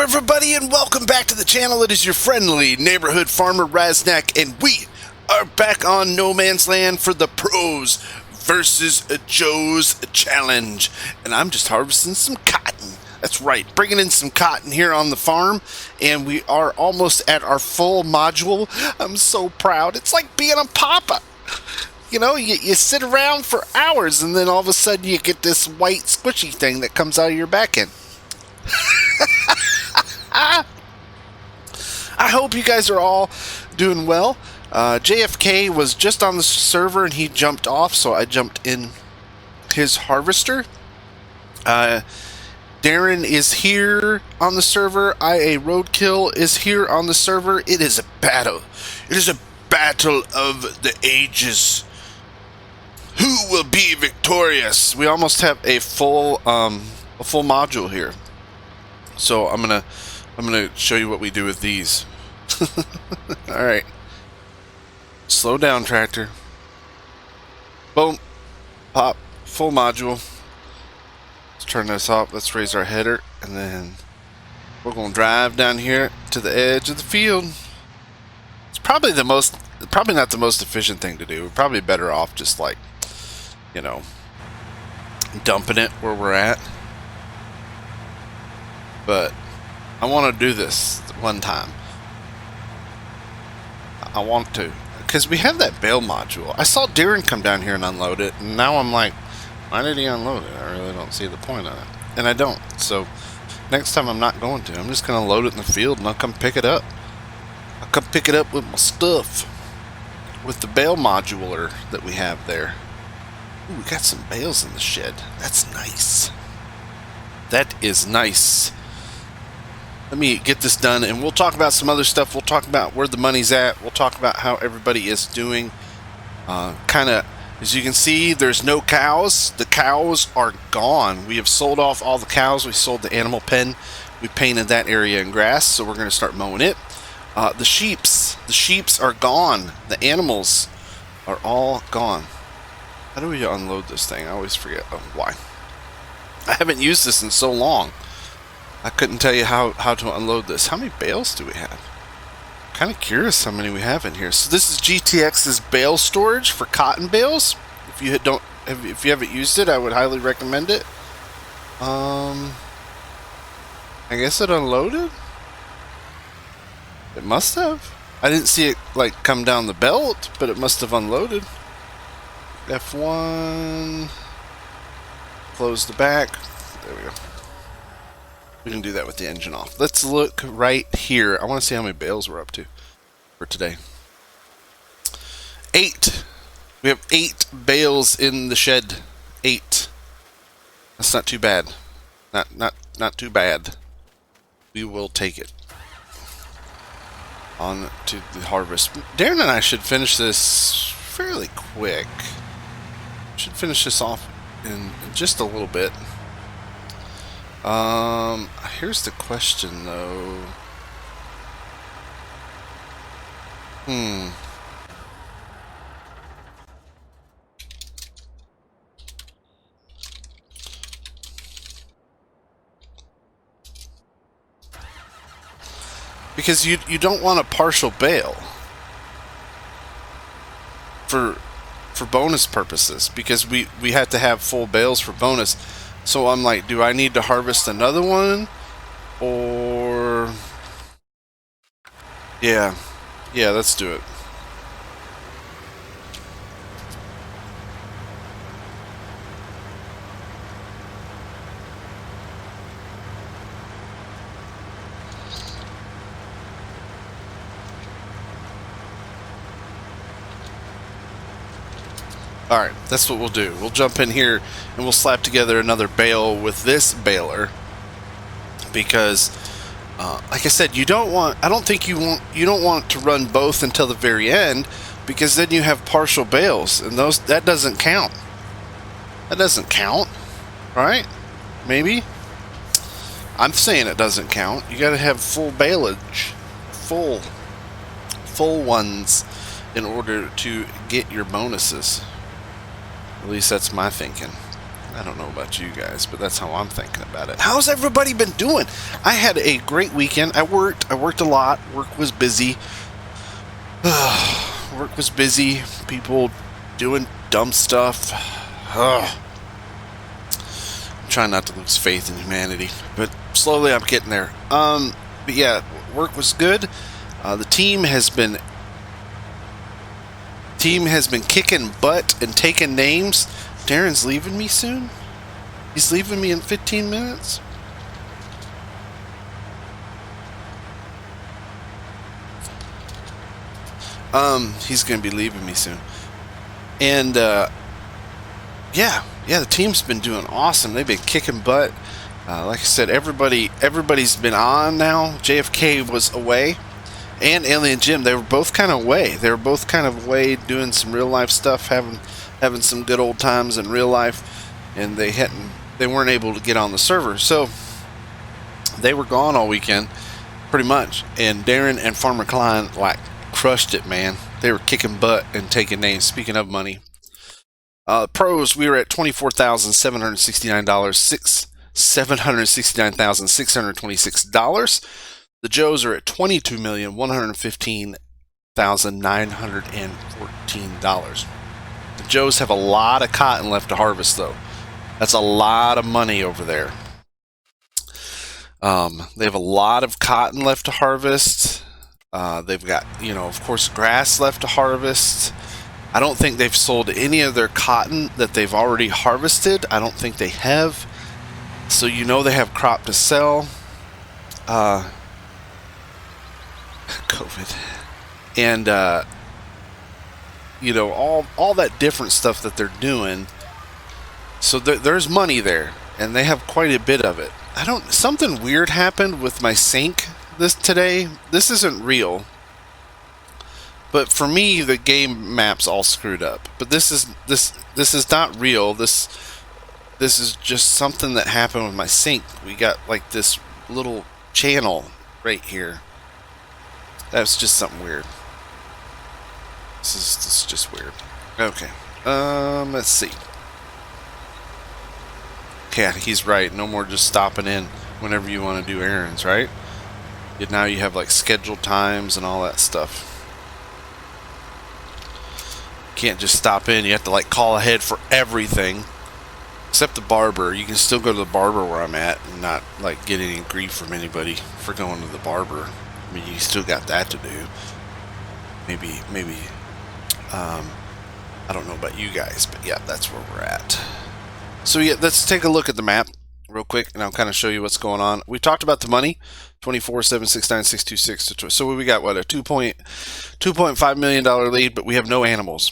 everybody, and welcome back to the channel. It is your friendly neighborhood farmer Raznac, and we are back on No Man's Land for the Pros versus Joe's challenge. And I'm just harvesting some cotton. That's right, bringing in some cotton here on the farm, and we are almost at our full module. I'm so proud. It's like being a papa. You know, you sit around for hours, and then all of a sudden you get this white squishy thing that comes out of your back end. I hope you guys are all doing well. JFK was just on the server and he jumped off, so I jumped in his harvester. Darren is here on the server. IaRoadKill is here on the server. It is a battle. It is a battle of the ages. Who will be victorious? We almost have a full module here. So I'm gonna show you what we do with these. All right. Slow down, tractor. Boom. Pop. Full module. Let's turn this off. Let's raise our header, and then we're gonna drive down here to the edge of the field. It's probably not the most efficient thing to do. We're probably better off just like, you know, dumping it where we're at. But I want to do this one time. I want to, because we have that bale module. I saw Darren come down here and unload it, and now I'm like, why did he unload it? I really don't see the point of it. And I don't. So next time I'm not going to. I'm just going to load it in the field, and I'll come pick it up. I'll come pick it up with my stuff. With the bale modular that we have there. Ooh, we got some bales in the shed. That's nice. That is nice. Let me get this done, and we'll talk about some other stuff. We'll talk about where the money's at. We'll talk about how everybody is doing. Kind of, as you can see, there's no cows. The cows are gone. We have sold off all the cows. We sold the animal pen. We painted that area in grass, so we're going to start mowing it. The sheeps are gone. The animals are all gone. How do we unload this thing? I always forget why. I haven't used this in so long. I couldn't tell you how to unload this. How many bales do we have? Kind of curious how many we have in here. So this is GTX's bale storage for cotton bales. If you haven't used it, I would highly recommend it. I guess it unloaded. It must have. I didn't see it like come down the belt, but it must have unloaded. F1. Close the back. There we go. We can do that with the engine off. Let's look right here. I want to see how many bales we're up to for today. 8. We have 8 bales in the shed. 8. That's not too bad. Not too bad. We will take it. On to the harvest. Darren and I should finish this fairly quick. Should finish this off in just a little bit. Here's the question though. Because you don't want a partial bale for bonus purposes, because we have to have full bales for bonus. So I'm like, do I need to harvest another one? Or yeah, let's do it. Alright, that's what we'll do. We'll jump in here and we'll slap together another bale with this baler, because like I said, you don't want to run both until the very end, because then you have partial bales, and that doesn't count. That doesn't count, right? Maybe? I'm saying it doesn't count. You gotta have full baleage. Full ones in order to get your bonuses. At least that's my thinking. I don't know about you guys, but that's how I'm thinking about it. How's everybody been doing? I had a great weekend. I worked a lot. Work was busy. Work was busy. People doing dumb stuff. I'm trying not to lose faith in humanity, but slowly I'm getting there. But yeah, work was good. The team has been kicking butt and taking names. Darren's leaving me soon. He's leaving me in 15 minutes. He's gonna be leaving me soon. And yeah, the team's been doing awesome. They've been kicking butt. Like I said, everybody's been on now. JFK was away, and Alien Jim, they were both kind of away. They were both kind of away doing some real life stuff, having some good old times in real life, and they weren't able to get on the server, so they were gone all weekend, pretty much. And Darren and Farmer Klein crushed it, man. They were kicking butt and taking names. Speaking of money, pros, we were at $24,769, $769,626. The Joes are at $22,115,914. The Joes have a lot of cotton left to harvest, though. That's a lot of money over there. They have a lot of cotton left to harvest. They've got, of course, grass left to harvest. I don't think they've sold any of their cotton that they've already harvested. I don't think they have. So they have crop to sell. COVID. And, all that different stuff that they're doing. So there's money there, and they have quite a bit of it. Something weird happened with my sink today. This isn't real. But for me, the game map's all screwed up. But this is not real. This is just something that happened with my sink. We got like this little channel right here. That's just something weird. This is just weird. Okay. Let's see. Yeah, he's right. No more just stopping in whenever you want to do errands, right? Now you have like scheduled times and all that stuff. Can't just stop in. You have to like call ahead for everything. Except the barber. You can still go to the barber where I'm at and not like get any grief from anybody for going to the barber. I mean, you still got that to do. Maybe I don't know about you guys, but yeah, that's where we're at. So yeah, let's take a look at the map real quick, and I'll kind of show you what's going on. We talked about the money, 24,769,626. So we got what, a $2.5 million lead, but we have no animals.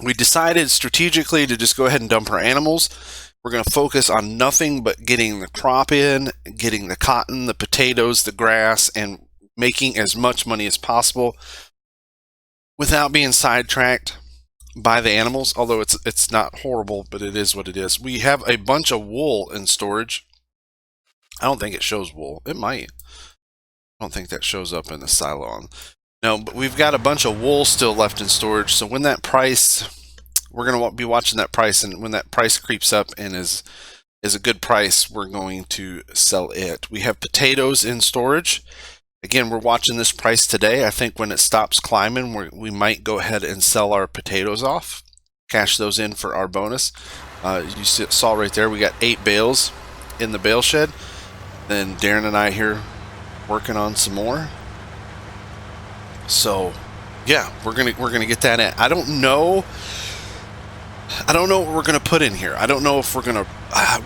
We decided strategically to just go ahead and dump our animals. We're going to focus on nothing but getting the crop in, getting the cotton, the potatoes, the grass, and making as much money as possible without being sidetracked by the animals. Although it's not horrible, but it is what it is. We have a bunch of wool in storage. I don't think it shows wool. It might. I don't think that shows up in the silo. No, but we've got a bunch of wool still left in storage. So when that price, we're going to be watching that price, and when that price creeps up and is a good price, we're going to sell it. We have potatoes in storage. Again, we're watching this price today. I think when it stops climbing, we might go ahead and sell our potatoes off, cash those in for our bonus. You saw right there, we got 8 bales in the bale shed. Then Darren and I here working on some more. So yeah, we're gonna get that in. I don't know what we're gonna put in here. I don't know if we're gonna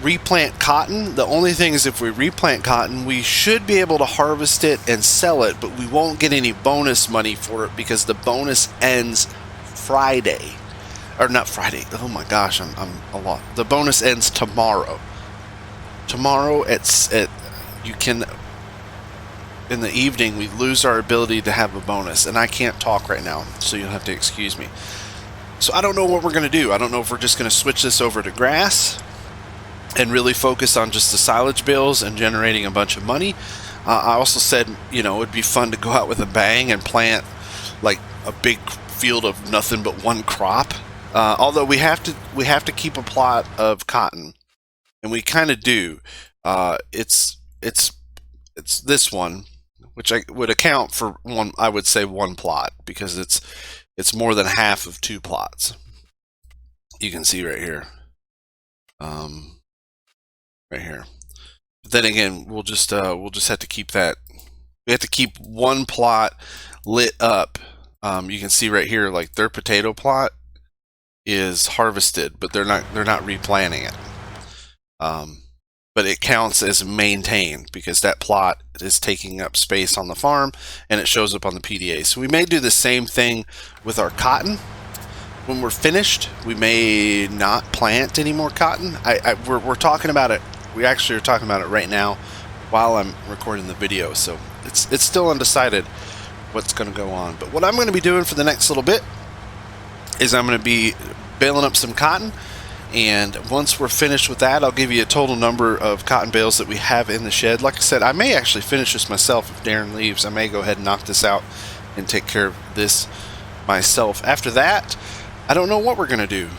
replant cotton. The only thing is, if we replant cotton, we should be able to harvest it and sell it, but we won't get any bonus money for it because the bonus ends Friday. Or not Friday. Oh my gosh, I'm a lot. The bonus ends tomorrow. Tomorrow in the evening, we lose our ability to have a bonus, and I can't talk right now, so you'll have to excuse me. So I don't know what we're going to do. I don't know if we're just going to switch this over to grass and really focus on just the silage bales and generating a bunch of money. I also said, it'd be fun to go out with a bang and plant like a big field of nothing but one crop. Although we have to keep a plot of cotton, and we kind of do. It's this one, which I would account for one. I would say one plot because it's more than half of 2 plots. You can see right here, right here. But then again, we'll just have to keep that. We have to keep one plot lit up. You can see right here, like their potato plot is harvested, but they're not replanting it. But it counts as maintained because that plot is taking up space on the farm and it shows up on the PDA. So we may do the same thing with our cotton. When we're finished, we may not plant any more cotton. We're talking about it. We actually are talking about it right now while I'm recording the video. So it's still undecided what's going to go on. But what I'm going to be doing for the next little bit is I'm going to be baling up some cotton. And once we're finished with that, I'll give you a total number of cotton bales that we have in the shed. Like I said, I may actually finish this myself if Darren leaves. I may go ahead and knock this out and take care of this myself. After that, I don't know what we're going to do.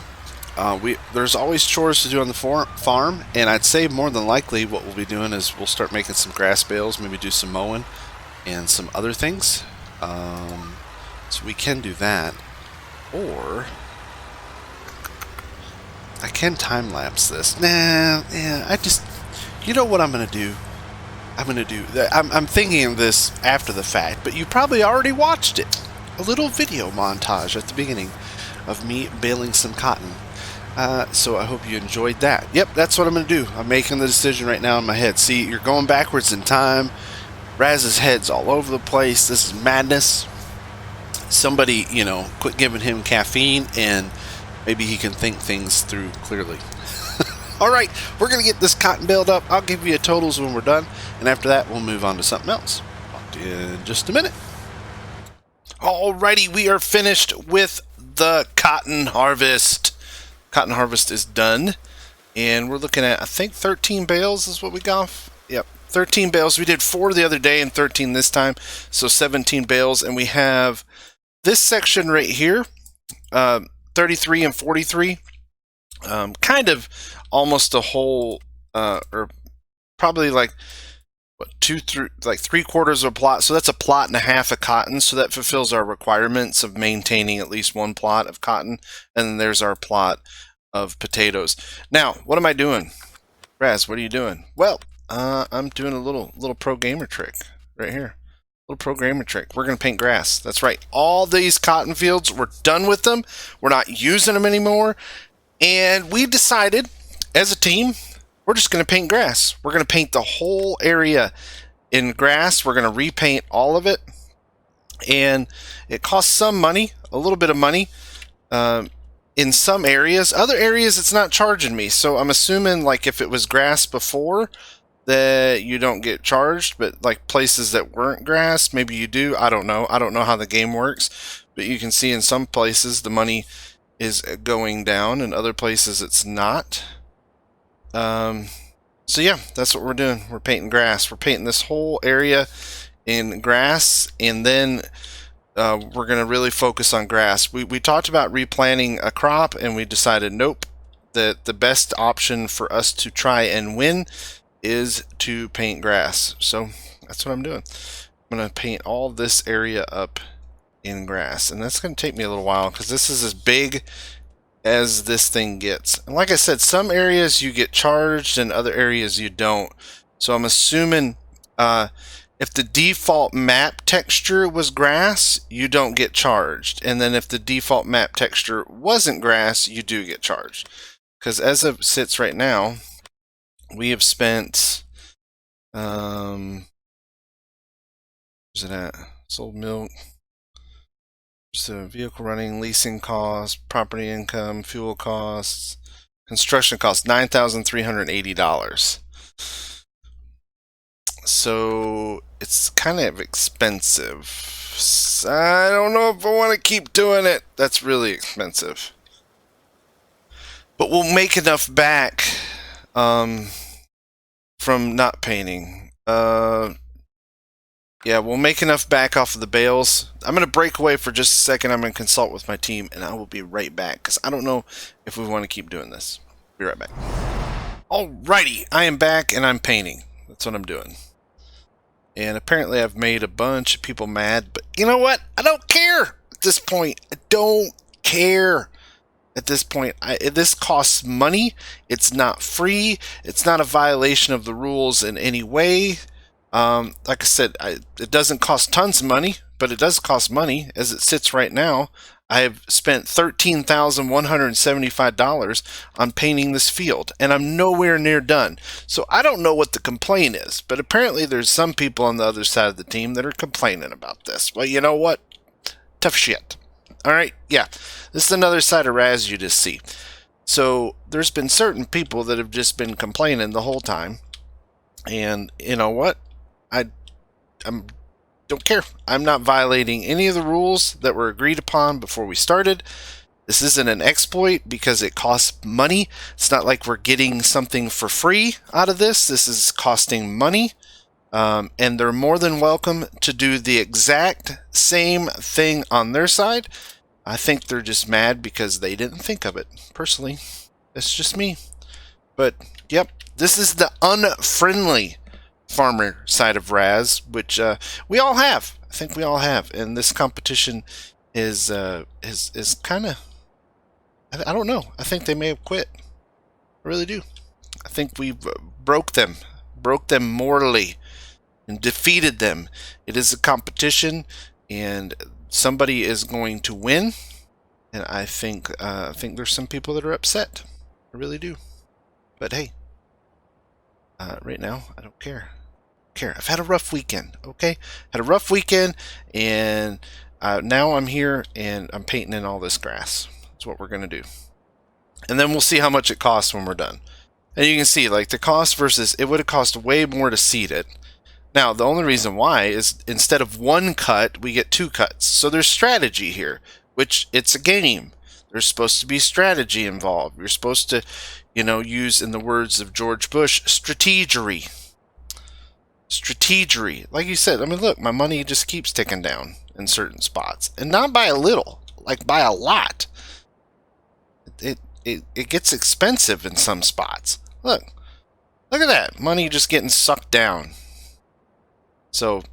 There's always chores to do on the farm, and I'd say more than likely what we'll be doing is we'll start making some grass bales, maybe do some mowing and some other things. So we can do that. Or I can time lapse this. You know what I'm gonna do? I'm thinking of this after the fact, but you probably already watched it. A little video montage at the beginning of me baling some cotton. So I hope you enjoyed that. Yep, that's what I'm gonna do. I'm making the decision right now in my head. See, you're going backwards in time. Raz's head's all over the place. This is madness. Somebody, quit giving him caffeine and maybe he can think things through clearly. Alright, we're going to get this cotton baled up. I'll give you totals when we're done. And after that, we'll move on to something else. Talk to you in just a minute. Alrighty, we are finished with the cotton harvest. Cotton harvest is done. And we're looking at, I think, 13 bales is what we got. Yep, 13 bales. We did 4 the other day and 13 this time. So 17 bales. And we have this section right here. 33 and 43, kind of almost a whole, or probably like what, 3/4 of a plot. So that's a plot and a half of cotton. So that fulfills our requirements of maintaining at least 1 plot of cotton. And then there's our plot of potatoes. Now, what am I doing? Raz, what are you doing? Well, I'm doing a little pro gamer trick right here. Little programming trick. We're going to paint grass. That's right. All these cotton fields, we're done with them. We're not using them anymore. And we decided as a team, we're just going to paint grass. We're going to paint the whole area in grass. We're going to repaint all of it. And it costs some money, a little bit of money in some areas. Other areas, it's not charging me. So I'm assuming like if it was grass before, that you don't get charged, but like places that weren't grass, maybe you do. I don't know. I don't know how the game works, but you can see in some places the money is going down, and other places it's not. So yeah, that's what we're doing. We're painting grass. We're painting this whole area in grass, and then we're going to really focus on grass. We talked about replanting a crop, and we decided nope, that the best option for us to try and win is to paint grass. So that's what I'm doing. I'm going to paint all this area up in grass, and that's going to take me a little while because this is as big as this thing gets. And like I said, some areas you get charged and other areas you don't. So I'm assuming if the default map texture was grass, you don't get charged, and then if the default map texture wasn't grass, you do get charged. Because as it sits right now, we have spent, where's it at? Sold milk, so vehicle running, leasing costs, property income, fuel costs, construction costs, $9,380. So it's kind of expensive. I don't know if I want to keep doing it. That's really expensive. But we'll make enough back from not painting. Yeah, we'll make enough back off of the bales. I'm going to break away for just a second. I'm going to consult with my team, and I will be right back, because I don't know if we want to keep doing this. Be right back. Alrighty, I am back, and I'm painting. That's what I'm doing. And apparently I've made a bunch of people mad, but you know what? I don't care at this point. I don't care. At this point, this costs money. It's not free. It's not a violation of the rules in any way. Like I said, it doesn't cost tons of money, but it does cost money as it sits right now. I have spent $13,175 on painting this field, and I'm nowhere near done. So I don't know what the complaint is, but apparently there's some people on the other side of the team that are complaining about this. Well, you know what? Tough shit. All right, yeah, this is another side of Raz you just see. So there's been certain people that have just been complaining the whole time, and you know what? I don't care. I'm not violating any of the rules that were agreed upon before we started. This isn't an exploit because it costs money. It's not like we're getting something for free out of this. This is costing money. And they're more than welcome to do the exact same thing on their side. I think they're just mad because they didn't think of it. Personally, it's just me. But, yep, this is the unfriendly farmer side of Raz, which we all have. I think we all have. And this competition is kind of, I don't know. I think they may have quit. I really do. I think we broke them morally, and defeated them. It is a competition, and somebody is going to win. And I think there's some people that are upset. I really do. But hey, right now I don't care. I've had a rough weekend. Okay, had a rough weekend, and now I'm here and I'm painting in all this grass. That's what we're gonna do, and then we'll see how much it costs when we're done. And you can see, like, the cost versus it would have cost way more to seed it. Now, the only reason why is instead of one cut, we get two cuts. So there's strategy here, which it's a game. There's supposed to be strategy involved. You're supposed to, use, in the words of George Bush, strategery. Strategery. Like you said, I mean, look, my money just keeps ticking down in certain spots. And not by a little, like by a lot. It gets expensive in some spots. Look at that. Money just getting sucked down. So,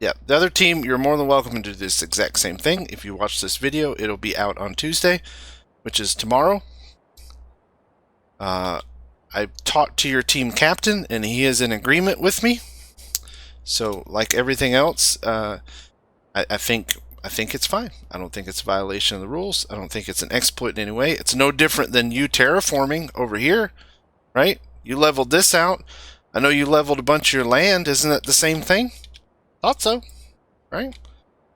yeah, the other team, you're more than welcome to do this exact same thing. If you watch this video, it'll be out on Tuesday, which is tomorrow. I talked to your team captain, and he is in agreement with me. So, like everything else, I think it's fine. I don't think it's a violation of the rules. I don't think it's an exploit in any way. It's no different than you terraforming over here, right? You leveled this out. I know you leveled a bunch of your land. Isn't it the same thing? Thought so, right?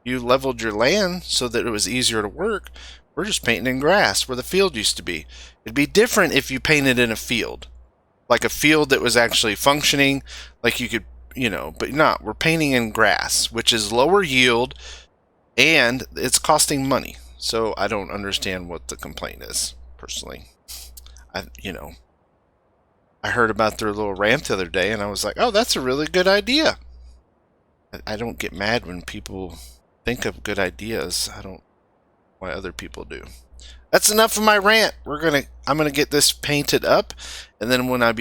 You leveled your land so that it was easier to work. We're just painting in grass where the field used to be. It'd be different if you painted in a field. Like a field that was actually functioning, like you could, but not. We're painting in grass, which is lower yield, and it's costing money. So I don't understand what the complaint is, personally. I heard about their little rant the other day, and I was like, oh, that's a really good idea. I don't get mad when people think of good ideas. I don't why other people do. That's enough of my rant. I'm gonna get this painted up, and then when I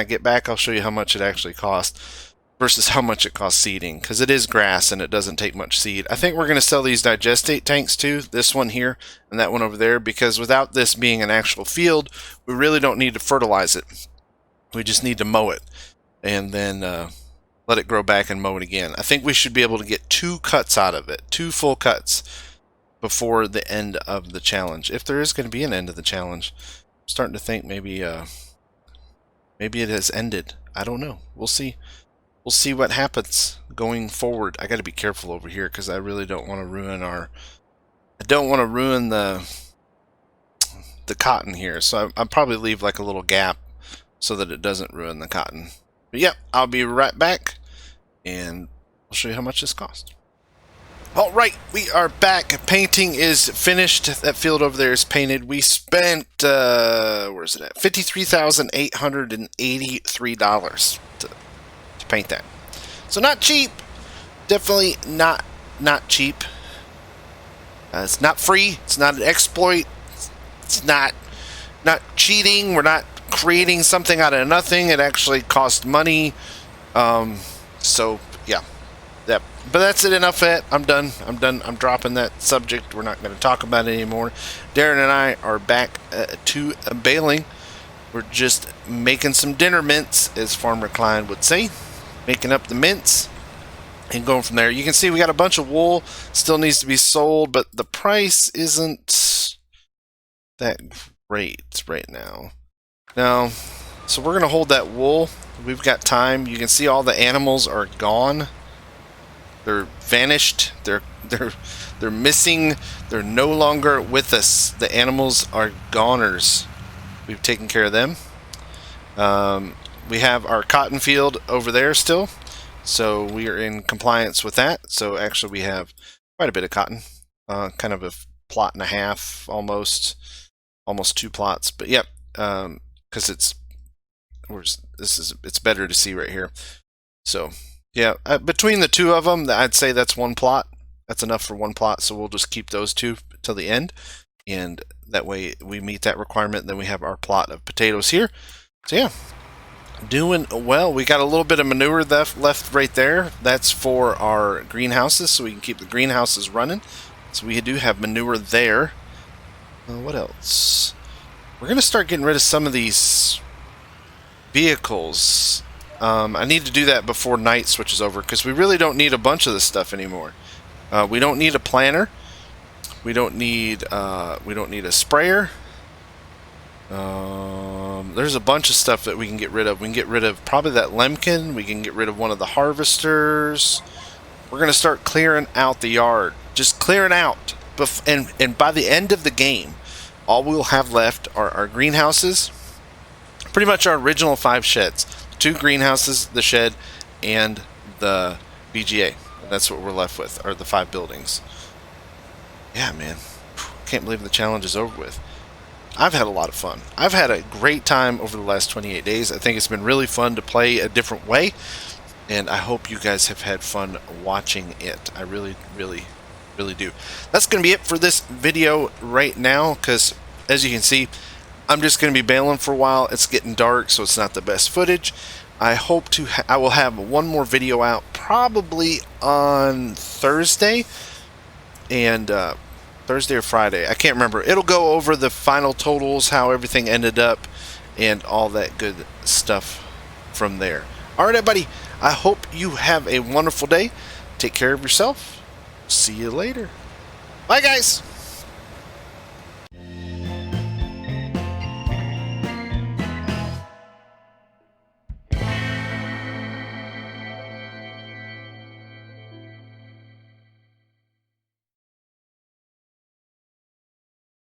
get back, I'll show you how much it actually costs versus how much it costs seeding, because it is grass and it doesn't take much seed. I think we're gonna sell these digestate tanks too, this one here and that one over there, because without this being an actual field, we really don't need to fertilize it. We just need to mow it and then let it grow back and mow it again. I think we should be able to get 2 cuts out of it, 2 full cuts before the end of the challenge. If there is going to be an end of the challenge, I'm starting to think maybe it has ended. I don't know. We'll see. We'll see what happens going forward. I got to be careful over here because I really don't want to ruin the cotton here. So I'll probably leave like a little gap so that it doesn't ruin the cotton. But yeah, I'll be right back, and I'll show you how much this cost. Alright, we are back. Painting is finished. That field over there is painted. We spent, where's it at? $53,883 to paint that. So not cheap, definitely not cheap. It's not free. It's not an exploit. It's not cheating. We're not creating something out of nothing. It actually costs money. So yeah, but that's it. Enough of it. I'm done. I'm dropping that subject. We're not going to talk about it anymore. Darren and I are back to baling. We're just making some dinner mints, as Farmer Klein would say, making up the mints and going from there. You can see we got a bunch of wool still needs to be sold, but the price isn't that great right now. So we're gonna hold that wool. We've got time. You can see all the animals are gone. They're vanished. They're missing. They're no longer with us. The animals are goners. We've taken care of them. We have our cotton field over there still, so we are in compliance with that. So actually we have quite a bit of cotton, kind of a plot and a half, almost 2 plots. But yep, because it's better to see right here. So yeah, between the two of them, I'd say that's 1 plot. That's enough for 1 plot. So we'll just keep those 2 till the end, and that way we meet that requirement. Then we have our plot of potatoes here. So yeah, doing well. We got a little bit of manure left right there. That's for our greenhouses, so we can keep the greenhouses running. So we do have manure there. What else? We're gonna start getting rid of some of these vehicles. I need to do that before night switches over, because we really don't need a bunch of this stuff anymore. We don't need a planter. We don't need a sprayer. There's a bunch of stuff that we can get rid of. We can get rid of probably that lemkin. We can get rid of one of the harvesters. We're gonna start clearing out the yard, just clearing out. And by the end of the game, all we'll have left are our greenhouses. Pretty much our original 5 sheds: 2 greenhouses, the shed, and the BGA. And that's what we're left with, are the 5 buildings. Yeah, man. Can't believe the challenge is over with. I've had a lot of fun. I've had a great time over the last 28 days. I think it's been really fun to play a different way, and I hope you guys have had fun watching it. I really, really, really do. That's going to be it for this video right now, because as you can see, I'm just going to be bailing for a while. It's getting dark, so it's not the best footage. I hope to I will have one more video out probably on Thursday, and Thursday or Friday, I can't remember. It'll go over the final totals, how everything ended up, and all that good stuff from there. Alright, everybody, I hope you have a wonderful day. Take care of yourself. See you later. Bye, guys.